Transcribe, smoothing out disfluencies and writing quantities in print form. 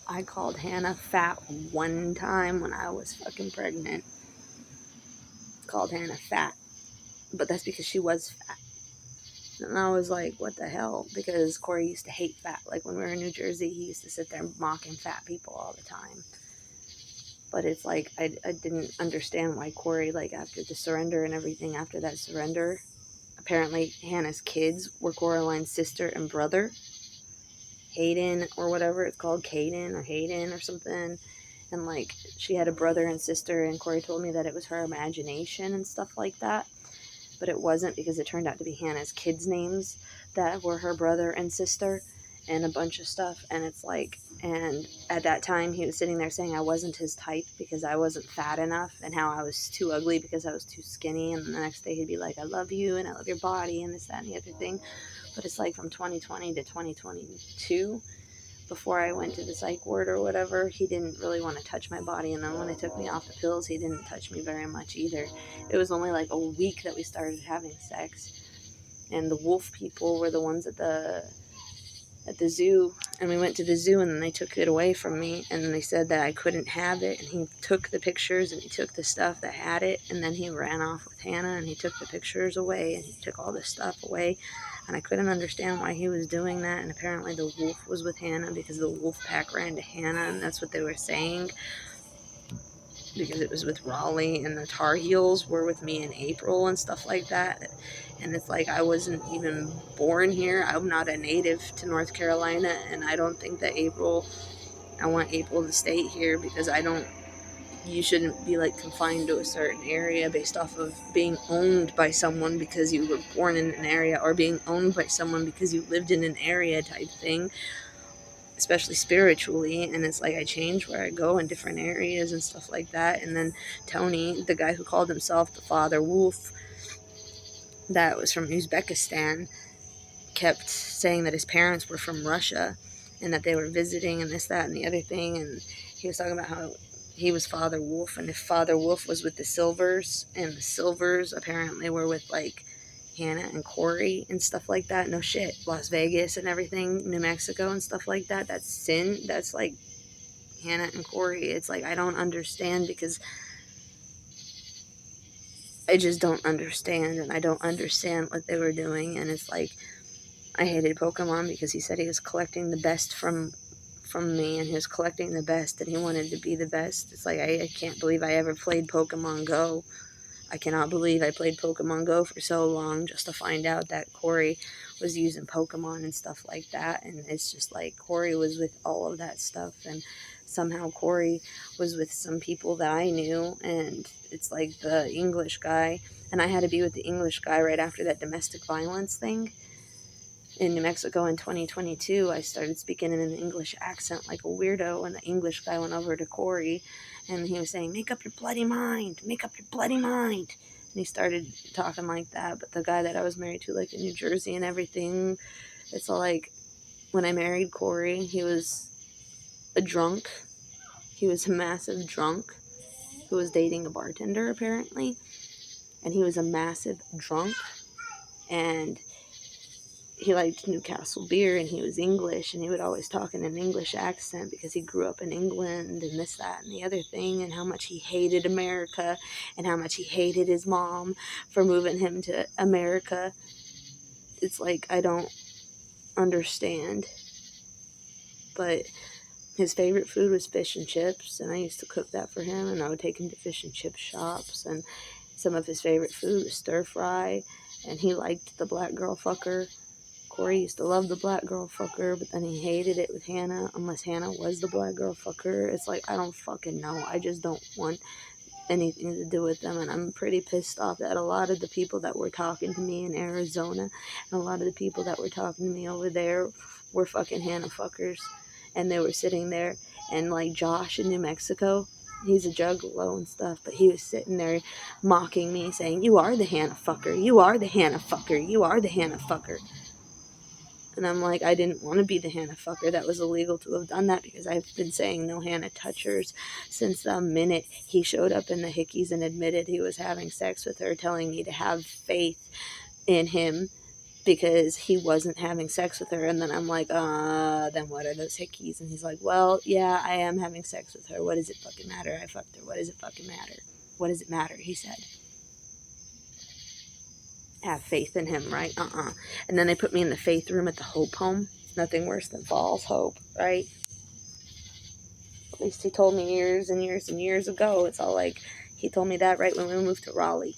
I called Hannah fat one time when I was fucking pregnant. Called Hannah fat. But that's because she was fat. And I was like, what the hell? Because Corey used to hate fat. Like when we were in New Jersey, he used to sit there mocking fat people all the time. But it's like, I didn't understand why Corey, like after the surrender and everything, after that surrender, apparently Hannah's kids were Coraline's sister and brother. Hayden or whatever it's called, Caden or Hayden or something. And like she had a brother and sister, and Corey told me that it was her imagination and stuff like that. But it wasn't, because it turned out to be Hannah's kids' names that were her brother and sister and a bunch of stuff. And it's like, and at that time he was sitting there saying I wasn't his type because I wasn't fat enough, and how I was too ugly because I was too skinny. And the next day he'd be like, I love you and I love your body and this, that, and the other thing. But it's like from 2020 to 2022, before I went to the psych ward or whatever, he didn't really want to touch my body. And then when they took me off the pills, he didn't touch me very much either. It was only like a week that we started having sex. And the wolf people were the ones at the zoo, and we went to the zoo, and then they took it away from me, and they said that I couldn't have it. And he took the pictures and he took the stuff that had it, and then he ran off with Hannah and he took the pictures away and he took all this stuff away. And I couldn't understand why he was doing that. And apparently the wolf was with Hannah because the wolf pack ran to Hannah, and that's what they were saying, because it was with Raleigh, and the Tar Heels were with me in April and stuff like that. And it's like, I wasn't even born here. I'm not a native to North Carolina, and I don't think that I want April to stay here, because you shouldn't be like confined to a certain area based off of being owned by someone because you were born in an area, or being owned by someone because you lived in an area type thing, especially spiritually. And it's like, I change where I go in different areas and stuff like that. And then Tony, the guy who called himself the Father Wolf, that was from Uzbekistan, kept saying that his parents were from Russia and that they were visiting and this, that, and the other thing. And he was talking about how he was Father Wolf, and if Father Wolf was with the Silvers, and the Silvers apparently were with like Hannah and Corey and stuff like that. No shit. Las Vegas and everything, New Mexico and stuff like that. That's sin. That's like Hannah and Corey. It's like, I don't understand, because I just don't understand, and I don't understand what they were doing. And it's like, I hated Pokemon because he said he was collecting the best from me, and he was collecting the best, and he wanted to be the best. It's like, I can't believe I ever played Pokemon Go. I cannot believe I played Pokemon Go for so long just to find out that Corey was using Pokemon and stuff like that. And it's just like, Corey was with all of that stuff, and somehow Corey was with some people that I knew, and it's like the English guy. And I had to be with the English guy right after that domestic violence thing in New Mexico in 2022. I started speaking in an English accent like a weirdo, and the English guy went over to Corey, and he was saying, make up your bloody mind, make up your bloody mind. And he started talking like that. But the guy that I was married to, like in New Jersey and everything, it's all like, when I married Corey, he was a drunk. He was a massive drunk who was dating a bartender, apparently. And he was a massive drunk. And he liked Newcastle beer, and he was English, and he would always talk in an English accent because he grew up in England and this, that, and the other thing, and how much he hated America and how much he hated his mom for moving him to America. It's like, I don't understand. But his favorite food was fish and chips, and I used to cook that for him, and I would take him to fish and chip shops. And some of his favorite food was stir fry, and he liked the black girl fucker. Corey used to love the black girl fucker, but then he hated it with Hannah, unless Hannah was the black girl fucker. It's like, I don't fucking know. I just don't want anything to do with them, and I'm pretty pissed off that a lot of the people that were talking to me in Arizona, and a lot of the people that were talking to me over there, were fucking Hannah fuckers. And they were sitting there, and like Josh in New Mexico, he's a juggalo and stuff, but he was sitting there mocking me, saying, you are the Hannah fucker, you are the Hannah fucker, you are the Hannah fucker. And I'm like, I didn't want to be the Hannah fucker. That was illegal to have done that, because I've been saying no Hannah touchers since the minute he showed up in the Hickeys and admitted he was having sex with her, telling me to have faith in him because he wasn't having sex with her. And then I'm like, then what are those hickeys? And he's like, well, yeah, I am having sex with her. What does it fucking matter? I fucked her. What does it fucking matter? What does it matter? He said. Have faith in him, right? And then they put me in the faith room at the Hope Home. Nothing worse than false hope, right? At least he told me years and years and years ago. It's all like, he told me that right when we moved to Raleigh.